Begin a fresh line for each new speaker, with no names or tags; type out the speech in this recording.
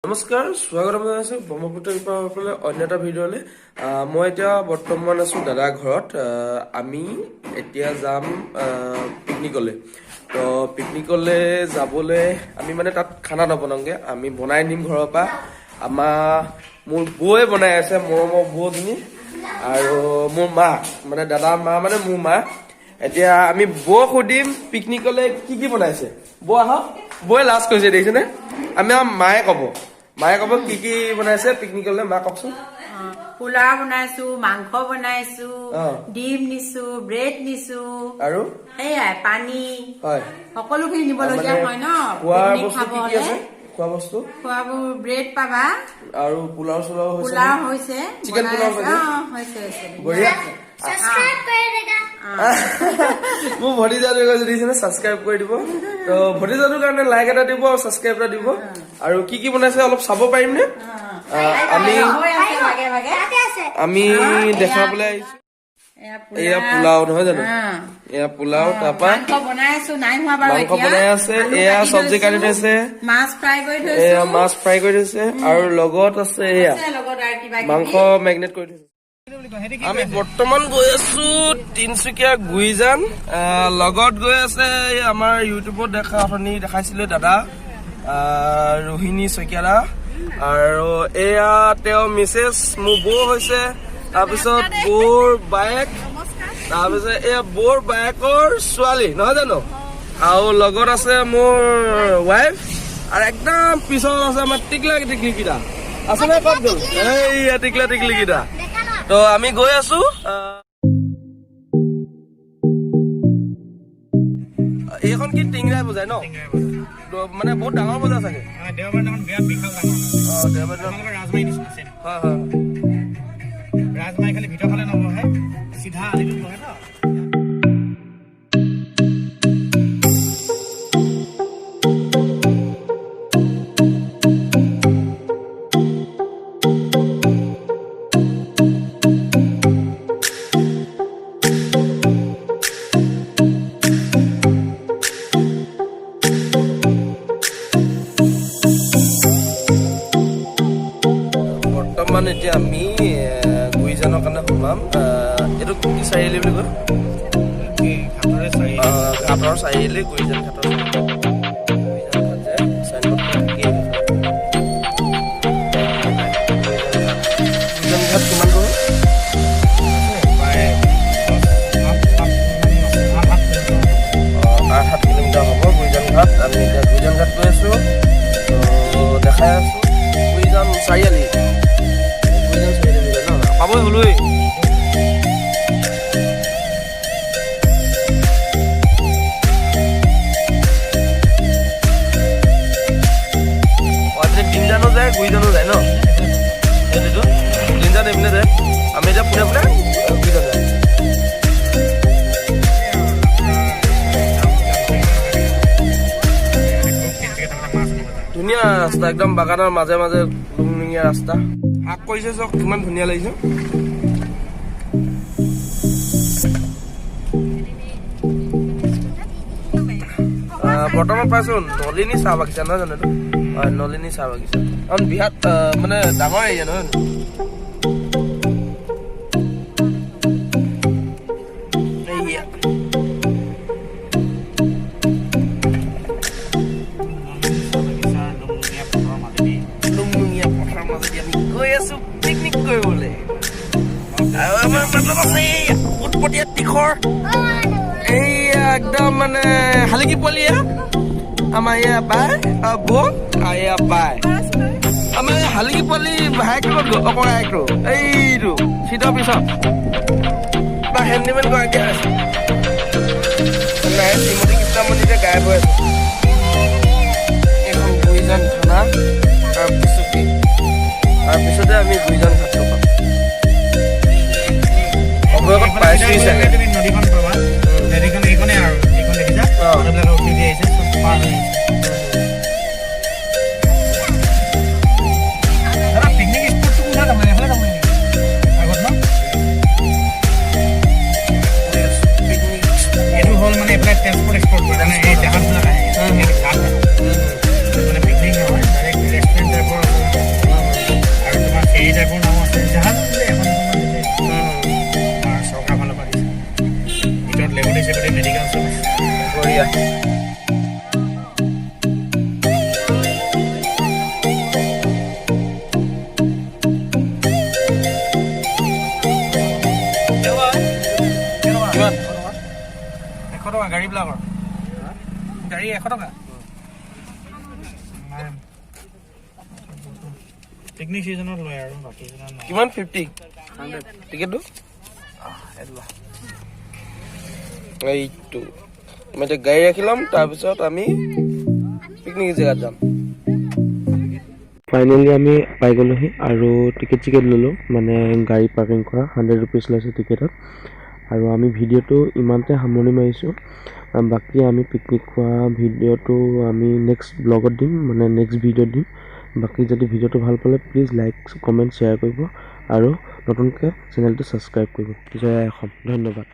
নমস্কাৰ স্বাগতম জনাইছো ব্ৰহ্মপুত্ৰ ইপাৰফালে অন্য এটা ভিডিঅ'লৈ মই এতিয়া বৰ্তমান আছো দাদা ঘৰত আমি এতিয়া যাম পিকনিকলৈ তো পিকনিকলৈ যাবলৈ আমি মানে তাত খানা নবনাওঁগে আমি বনাই নিম ঘৰৰ পৰা মোৰ বৌয়ে বনাই আছে মৰমৰ বৌজনী আৰু মোৰ মা মানে দাদাৰ মা মানে মোৰ মা এতিয়া আমি বৌ সুধিম পিকনিকলৈ কি বনাইছে বৌ আহক বৌয়ে লাষ্ট কৈছে দেখিছেনে আমি মায়ে ক'ব কি বনাইছে পিকনিকলৈ মা কওকচোন
পোলাও বনাইছো মাংস বনাইছো ডিম নিছো ব্ৰেড নিছো আৰু এয়াই পানী হয় সকলোখিনি নিবলগীয়া হয় ন খোৱা বস্তু ব্ৰেড পাবা আৰু পোলাও হৈছে চিকেন পোলাও হৈছে বঢ়িয়া মোৰ ভতিজাটোৱে কৈছে দিছে ছাবস্ক্ৰাইব কৰি দিব তো ভতিজাটোৰ কাৰণে লাইক এটা দিব আৰু ছাবস্ক্ৰাইব এটা দিব আৰু কি বনাইছে অলপ চাব পাৰিম নে আমি দেখাবলৈ আহিছো এয়া পোলাও নহয় জানো এয়া পোলাও তাৰপৰা মাংস বনাই আছে এয়া চব্জি কাটি থৈছে মাছ ফ্ৰাই কৰি থৈছে আৰু লগত আছে এয়া মাংস মেগনেট কৰি থৈছে আমি বৰ্তমান গৈ আছো তিনচুকীয়া গুইজান লগত গৈ আছে আমাৰ ইউটিউবত দেখাইছিলে দাদা ৰোহিণী শইকীয়া আৰু এয়া তেওঁ মিছেছ মোৰ বৌ হৈছে তাৰপিছত বৌৰ বায়েক তাৰপিছত এয়া বৌৰ বায়েকৰ ছোৱালী নহয় জানো আৰু লগত আছে মোৰ ৱাইফ আৰু একদম পিছত আছে আমাৰ টিকলা টিকলিকেইটা আছে নে ক'ত গ'ল এইয়া টিকলা টিকলিকেইটা তো আমি গৈ আছো এইখন কি টিংৰাই বজাই ন মানে বহুত ডাঙৰ বজাৰ চাগে
ৰাজমাই খালি ভিতৰ ফালে নবহে চিধা আলিটো বহে ন
এতিয়া আমি গুইজানৰ কাৰণে সোমাম এইটো কি চাৰিআলি বুলি কয় ঘাটৰ চাৰিআলি গুইজান ঘাটৰ গুইজান ঘাট কিমান দূৰ 8 কিলোমিটাৰ হ'ব গুইজান ঘাট আমি এতিয়া গুইজান ঘাট গৈ আছো দেখাই আছো গুইজান চাৰিআলি পাবই হলোই তিনজানো যায় গুইজানো যায় ন এইটো তিনজান এইপিনে যায় আমি এতিয়া পোনে গুইজান যায় ধুনীয়া ৰাস্তা একদম বাগানৰ মাজে মাজে লুংলুঙীয়া ৰাস্তা শাক কৰিছে চক কিমান ধুনীয়া লাগিছে বৰ্তমান পাইছো নলিনী চাহ বাগিচা নহয় জানো হয় নলিনী চাহ বাগিচা কাৰণ বিহাত মানে ডাঙৰ এৰিয়া নহয় গৈ আছো পিকনিক কৰিবলৈ আৰু আমাৰ মাজত আছে উৎপতীয়া তীখৰ এইয়া একদম মানে শালিকি পোৱালি আমাৰ এয়া বাই বৌ এয়া বাই আমাৰ শালিকি পোৱালি ভাইকটো অকণাইকটো এইটো চিটৰ পিছত বা হেণ্ডিমেন গৰাকী আছে নাই শ্ৰীমতী কৃষ্ণমণিতে গায়ব হৈ আছে এইখন গুইজান থানা তাৰপিছতে আমি গুইজান ঘাট পাম অৱয়কত পাইছোহি চাগে
তুমি নদীখন পাবা নদীখন এইখনে আৰু এইখন দেখিছা মানুহবিলাক উঠি দি আহিছে চব পাৰ হৈ আহিছে দাদা পিকনিক স্পটটো কোনফালে যাম এফালে যাম আগত ন এইটো হ'ল মানে এইফালে ট্ৰেন্সপৰ্ট এক্সপৰ্ট কৰে মানে এই জাহাজবিলাক আহে মানে পিকনিক নহয় ডাইৰেক্ট ৰেষ্টুৰেণ্ট টাইপৰ গাড়ীবিলাকৰ গাড়ী 100 টকা পিকনিক সিজনত লয় আৰু বাকী সিজন নাই
কিমান 50 টিকেটটো এইটো মই এতিয়া গাড়ী ৰাখি ল'ম তাৰপিছত আমি পিকনিক জেগাত যাম
ফাইনেলি আমি পাই গ'লোহি আৰু টিকেট ল'লোঁ মানে গাড়ী পাৰ্কিং কৰা 100 rupees লৈছে টিকেটত আৰু আমি ভিডিঅ'টো ইমানতে সামৰণি মাৰিছোঁ বাকী আমি পিকনিক খোৱা ভিডিঅ'টো আমি নেক্সট ব্লগত দিম মানে নেক্সট ভিডিঅ'ত দিম বাকী যদি ভিডিঅ'টো ভাল পালে প্লিজ লাইক কমেণ্ট শ্বেয়াৰ কৰিব আৰু নতুনকৈ চেনেলটো ছাবস্ক্ৰাইব কৰিব জয় অসম ধন্যবাদ